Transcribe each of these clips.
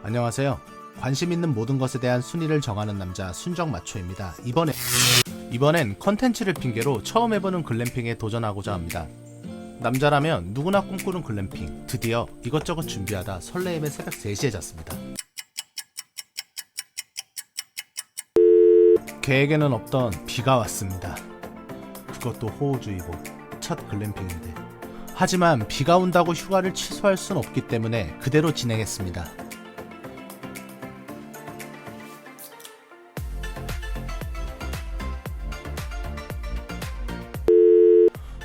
안녕하세요. 관심 있는 모든 것에 대한 순위를 정하는 남자 순정마초입니다. 이번엔 컨텐츠를 핑계로 처음 해보는 글램핑에 도전하고자 합니다. 남자라면 누구나 꿈꾸는 글램핑. 드디어 이것저것 준비하다 설레임에 새벽 3시에 잤습니다. 계획에는 없던 비가 왔습니다. 그것도 호우주의보. 첫 글램핑인데. 하지만 비가 온다고 휴가를 취소할 순 없기 때문에 그대로 진행했습니다.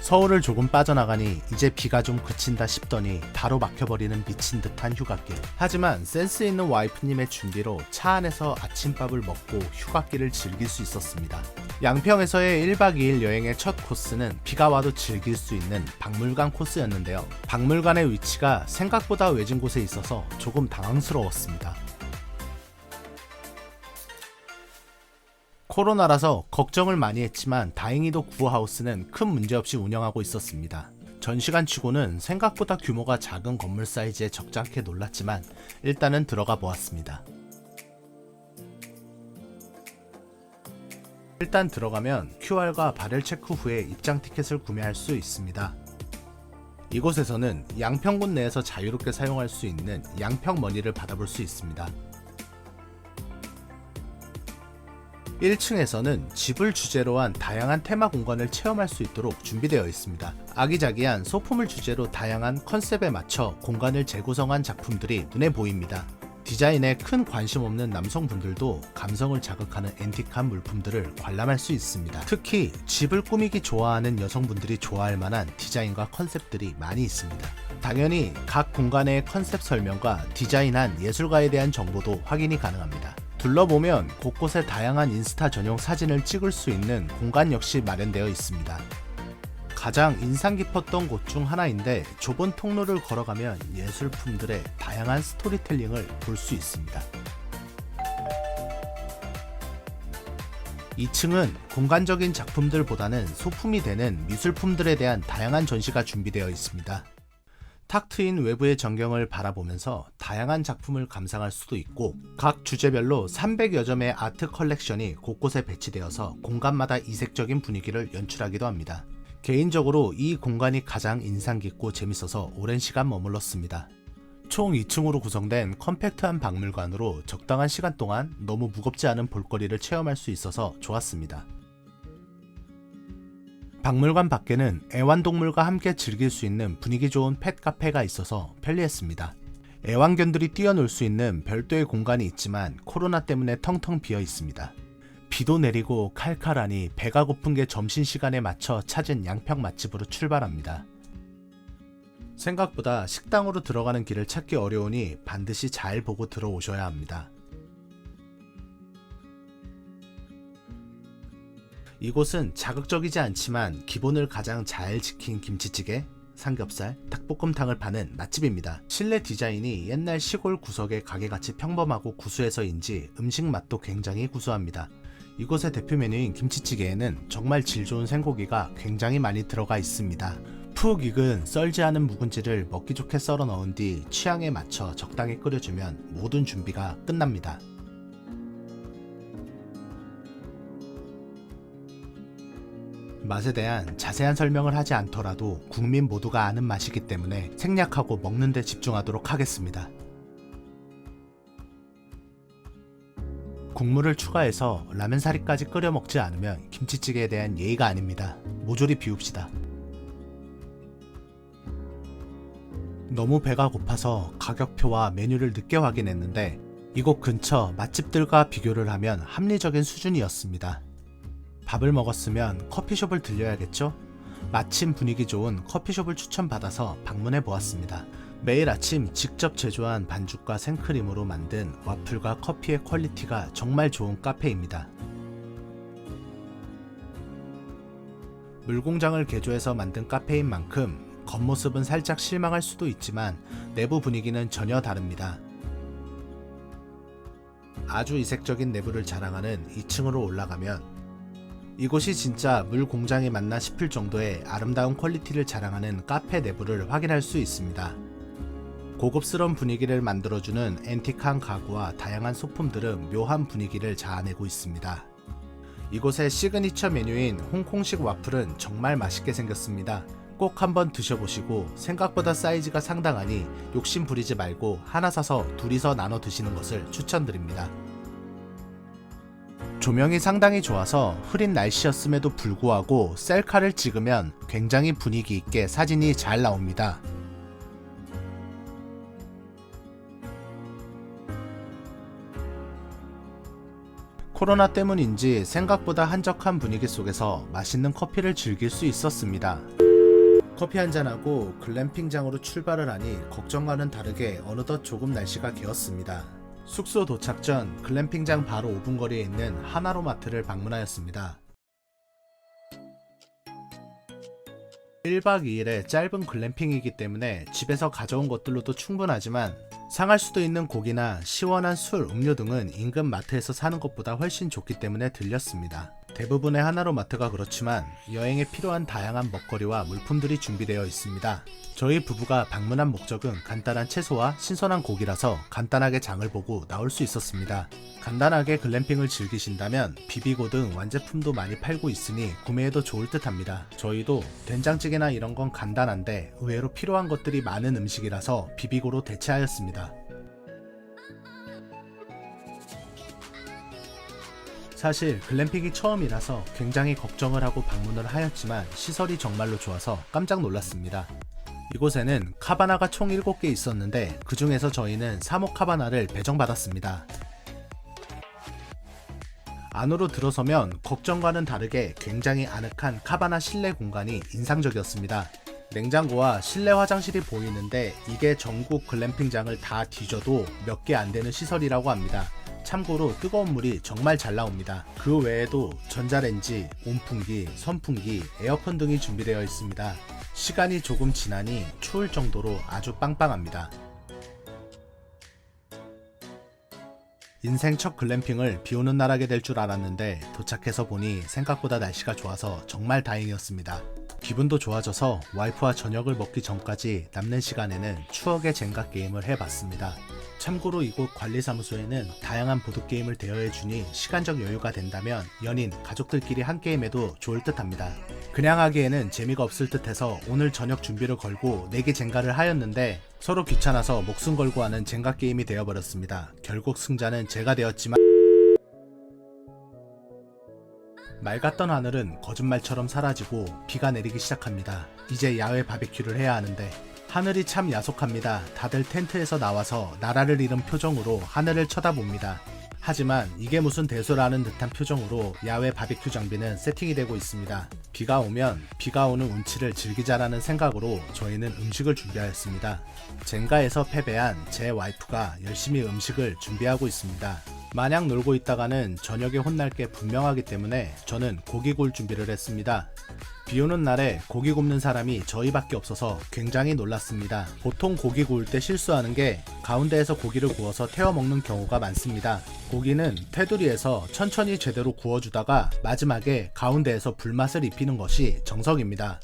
서울을 조금 빠져나가니 이제 비가 좀 그친다 싶더니 바로 막혀버리는 미친 듯한 휴가길. 하지만 센스 있는 와이프님의 준비로 차 안에서 아침밥을 먹고 휴가길을 즐길 수 있었습니다. 양평에서의 1박 2일 여행의 첫 코스는 비가 와도 즐길 수 있는 박물관 코스였는데요. 박물관의 위치가 생각보다 외진 곳에 있어서 조금 당황스러웠습니다. 코로나라서 걱정을 많이 했지만 다행히도 구호하우스는 큰 문제 없이 운영하고 있었습니다. 전시관치고는 생각보다 규모가 작은 건물 사이즈에 적잖게 놀랐지만 일단은 들어가 보았습니다. 일단 들어가면 QR과 발열 체크 후에 입장 티켓을 구매할 수 있습니다. 이곳에서는 양평군 내에서 자유롭게 사용할 수 있는 양평머니를 받아볼 수 있습니다. 1층에서는 집을 주제로 한 다양한 테마 공간을 체험할 수 있도록 준비되어 있습니다. 아기자기한 소품을 주제로 다양한 컨셉에 맞춰 공간을 재구성한 작품들이 눈에 보입니다. 디자인에 큰 관심 없는 남성분들도 감성을 자극하는 앤틱한 물품들을 관람할 수 있습니다. 특히 집을 꾸미기 좋아하는 여성분들이 좋아할 만한 디자인과 컨셉들이 많이 있습니다. 당연히 각 공간의 컨셉 설명과 디자인한 예술가에 대한 정보도 확인이 가능합니다. 둘러보면 곳곳에 다양한 인스타 전용 사진을 찍을 수 있는 공간 역시 마련되어 있습니다. 가장 인상 깊었던 곳 중 하나인데 좁은 통로를 걸어가면 예술품들의 다양한 스토리텔링을 볼 수 있습니다. 2층은 공간적인 작품들보다는 소품이 되는 미술품들에 대한 다양한 전시가 준비되어 있습니다. 탁 트인 외부의 전경을 바라보면서 다양한 작품을 감상할 수도 있고 각 주제별로 300여 점의 아트 컬렉션이 곳곳에 배치되어서 공간마다 이색적인 분위기를 연출하기도 합니다. 개인적으로 이 공간이 가장 인상 깊고 재밌어서 오랜 시간 머물렀습니다. 총 2층으로 구성된 컴팩트한 박물관으로 적당한 시간 동안 너무 무겁지 않은 볼거리를 체험할 수 있어서 좋았습니다. 박물관 밖에는 애완동물과 함께 즐길 수 있는 분위기 좋은 펫 카페가 있어서 편리했습니다. 애완견들이 뛰어놀 수 있는 별도의 공간이 있지만 코로나 때문에 텅텅 비어 있습니다. 비도 내리고 칼칼하니 배가 고픈 게 점심시간에 맞춰 찾은 양평 맛집으로 출발합니다. 생각보다 식당으로 들어가는 길을 찾기 어려우니 반드시 잘 보고 들어오셔야 합니다. 이곳은 자극적이지 않지만 기본을 가장 잘 지킨 김치찌개, 삼겹살, 닭볶음탕을 파는 맛집입니다. 실내 디자인이 옛날 시골 구석의 가게같이 평범하고 구수해서인지 음식 맛도 굉장히 구수합니다. 이곳의 대표 메뉴인 김치찌개에는 정말 질 좋은 생고기가 굉장히 많이 들어가 있습니다. 푹 익은 썰지 않은 묵은지를 먹기 좋게 썰어 넣은 뒤 취향에 맞춰 적당히 끓여주면 모든 준비가 끝납니다. 맛에 대한 자세한 설명을 하지 않더라도 국민 모두가 아는 맛이기 때문에 생략하고 먹는 데 집중하도록 하겠습니다. 국물을 추가해서 라면사리까지 끓여 먹지 않으면 김치찌개에 대한 예의가 아닙니다. 모조리 비웁시다. 너무 배가 고파서 가격표와 메뉴를 늦게 확인했는데 이곳 근처 맛집들과 비교를 하면 합리적인 수준이었습니다. 밥을 먹었으면 커피숍을 들려야겠죠? 마침 분위기 좋은 커피숍을 추천받아서 방문해 보았습니다. 매일 아침 직접 제조한 반죽과 생크림으로 만든 와플과 커피의 퀄리티가 정말 좋은 카페입니다. 물공장을 개조해서 만든 카페인 만큼 겉모습은 살짝 실망할 수도 있지만 내부 분위기는 전혀 다릅니다. 아주 이색적인 내부를 자랑하는 2층으로 올라가면 이곳이 진짜 물 공장이 맞나 싶을 정도의 아름다운 퀄리티를 자랑하는 카페 내부를 확인할 수 있습니다. 고급스러운 분위기를 만들어주는 앤틱한 가구와 다양한 소품들은 묘한 분위기를 자아내고 있습니다. 이곳의 시그니처 메뉴인 홍콩식 와플은 정말 맛있게 생겼습니다. 꼭 한번 드셔보시고 생각보다 사이즈가 상당하니 욕심 부리지 말고 하나 사서 둘이서 나눠 드시는 것을 추천드립니다. 조명이 상당히 좋아서 흐린 날씨였음에도 불구하고 셀카를 찍으면 굉장히 분위기 있게 사진이 잘 나옵니다. 코로나 때문인지 생각보다 한적한 분위기 속에서 맛있는 커피를 즐길 수 있었습니다. 커피 한잔하고 글램핑장으로 출발을 하니 걱정과는 다르게 어느덧 조금 날씨가 개었습니다. 숙소 도착 전 글램핑장 바로 5분 거리에 있는 하나로마트를 방문하였습니다. 1박 2일의 짧은 글램핑이기 때문에 집에서 가져온 것들로도 충분하지만 상할 수도 있는 고기나 시원한 술, 음료 등은 인근 마트에서 사는 것보다 훨씬 좋기 때문에 들렸습니다. 대부분의 하나로마트가 그렇지만 여행에 필요한 다양한 먹거리와 물품들이 준비되어 있습니다. 저희 부부가 방문한 목적은 간단한 채소와 신선한 고기라서 간단하게 장을 보고 나올 수 있었습니다. 간단하게 글램핑을 즐기신다면 비비고 등 완제품도 많이 팔고 있으니 구매해도 좋을 듯 합니다. 저희도 된장찌개나 이런 건 간단한데 의외로 필요한 것들이 많은 음식이라서 비비고로 대체하였습니다. 사실 글램핑이 처음이라서 굉장히 걱정을 하고 방문을 하였지만 시설이 정말로 좋아서 깜짝 놀랐습니다. 이곳에는 카바나가 총 7개 있었는데 그 중에서 저희는 3호 카바나를 배정받았습니다. 안으로 들어서면 걱정과는 다르게 굉장히 아늑한 카바나 실내 공간이 인상적이었습니다. 냉장고와 실내 화장실이 보이는데 이게 전국 글램핑장을 다 뒤져도 몇 개 안 되는 시설이라고 합니다. 참고로 뜨거운 물이 정말 잘 나옵니다. 그 외에도 전자레인지, 온풍기, 선풍기, 에어컨 등이 준비되어 있습니다. 시간이 조금 지나니 추울 정도로 아주 빵빵합니다. 인생 첫 글램핑을 비오는 날 하게 될 줄 알았는데 도착해서 보니 생각보다 날씨가 좋아서 정말 다행이었습니다. 기분도 좋아져서 와이프와 저녁을 먹기 전까지 남는 시간에는 추억의 젠가 게임을 해봤습니다. 참고로 이곳 관리사무소에는 다양한 보드게임을 대여해주니 시간적 여유가 된다면 연인, 가족들끼리 한 게임해도 좋을 듯 합니다. 그냥 하기에는 재미가 없을 듯 해서 오늘 저녁 준비를 걸고 4개 젠가를 하였는데 서로 귀찮아서 목숨 걸고 하는 젠가 게임이 되어버렸습니다. 결국 승자는 제가 되었지만 맑았던 하늘은 거짓말처럼 사라지고 비가 내리기 시작합니다. 이제 야외 바비큐를 해야 하는데 하늘이 참 야속합니다. 다들 텐트에서 나와서 나라를 잃은 표정으로 하늘을 쳐다봅니다. 하지만 이게 무슨 대소라는 듯한 표정으로 야외 바비큐 장비는 세팅이 되고 있습니다. 비가 오면 비가 오는 운치를 즐기자라는 생각으로 저희는 음식을 준비하였습니다. 젠가에서 패배한 제 와이프가 열심히 음식을 준비하고 있습니다. 마냥 놀고 있다가는 저녁에 혼날 게 분명하기 때문에 저는 고기 구울 준비를 했습니다. 비 오는 날에 고기 굽는 사람이 저희밖에 없어서 굉장히 놀랐습니다. 보통 고기 구울 때 실수하는 게 가운데에서 고기를 구워서 태워 먹는 경우가 많습니다. 고기는 테두리에서 천천히 제대로 구워주다가 마지막에 가운데에서 불맛을 입히는 것이 정석입니다.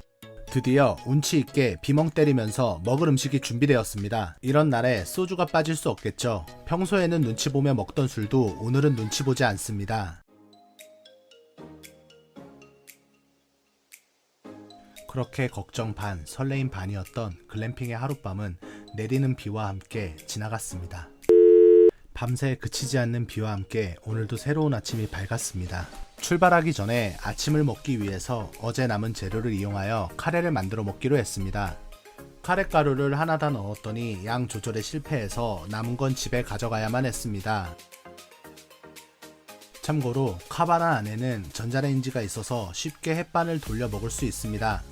드디어 운치 있게 비멍 때리면서 먹을 음식이 준비되었습니다. 이런 날에 소주가 빠질 수 없겠죠. 평소에는 눈치 보며 먹던 술도 오늘은 눈치 보지 않습니다. 그렇게 걱정 반, 설레임 반이었던 글램핑의 하룻밤은 내리는 비와 함께 지나갔습니다. 밤새 그치지 않는 비와 함께 오늘도 새로운 아침이 밝았습니다. 출발하기 전에 아침을 먹기 위해서 어제 남은 재료를 이용하여 카레를 만들어 먹기로 했습니다. 카레 가루를 하나 다 넣었더니 양 조절에 실패해서 남은 건 집에 가져가야만 했습니다. 참고로 카바나 안에는 전자레인지가 있어서 쉽게 햇반을 돌려 먹을 수 있습니다.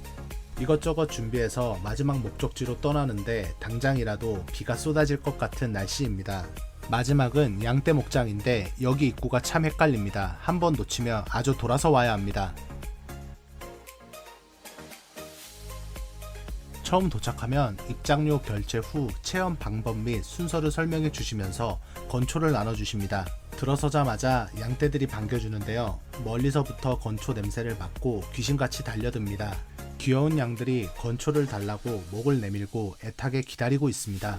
이것저것 준비해서 마지막 목적지로 떠나는데 당장이라도 비가 쏟아질 것 같은 날씨입니다. 마지막은 양떼 목장인데 여기 입구가 참 헷갈립니다. 한번 놓치면 아주 돌아서 와야 합니다. 처음 도착하면 입장료 결제 후 체험 방법 및 순서를 설명해 주시면서 건초를 나눠주십니다. 들어서자마자 양떼들이 반겨주는데요. 멀리서부터 건초 냄새를 맡고 귀신같이 달려듭니다. 귀여운 양들이 건초를 달라고 목을 내밀고 애타게 기다리고 있습니다.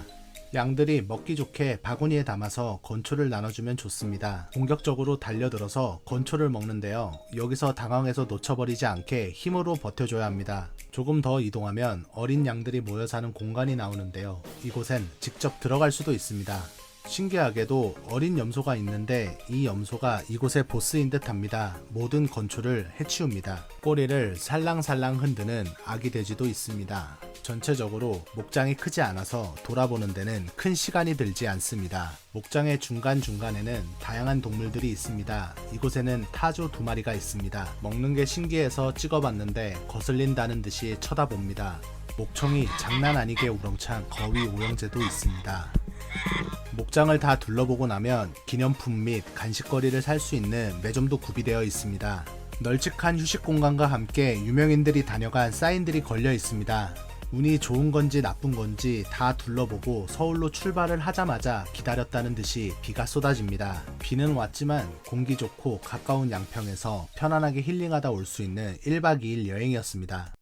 양들이 먹기 좋게 바구니에 담아서 건초를 나눠주면 좋습니다. 공격적으로 달려들어서 건초를 먹는데요. 여기서 당황해서 놓쳐버리지 않게 힘으로 버텨줘야 합니다. 조금 더 이동하면 어린 양들이 모여 사는 공간이 나오는데요. 이곳엔 직접 들어갈 수도 있습니다. 신기하게도 어린 염소가 있는데 이 염소가 이곳의 보스인 듯 합니다. 모든 건초를 해치웁니다. 꼬리를 살랑살랑 흔드는 아기 돼지도 있습니다. 전체적으로 목장이 크지 않아서 돌아보는 데는 큰 시간이 들지 않습니다. 목장의 중간중간에는 다양한 동물들이 있습니다. 이곳에는 타조 2마리가 있습니다. 먹는 게 신기해서 찍어봤는데 거슬린다는 듯이 쳐다봅니다. 목청이 장난 아니게 우렁찬 거위 오형제도 있습니다. 목장을 다 둘러보고 나면 기념품 및 간식거리를 살 수 있는 매점도 구비되어 있습니다. 널찍한 휴식 공간과 함께 유명인들이 다녀간 사인들이 걸려 있습니다. 운이 좋은 건지 나쁜 건지 다 둘러보고 서울로 출발을 하자마자 기다렸다는 듯이 비가 쏟아집니다. 비는 왔지만 공기 좋고 가까운 양평에서 편안하게 힐링하다 올 수 있는 1박 2일 여행이었습니다.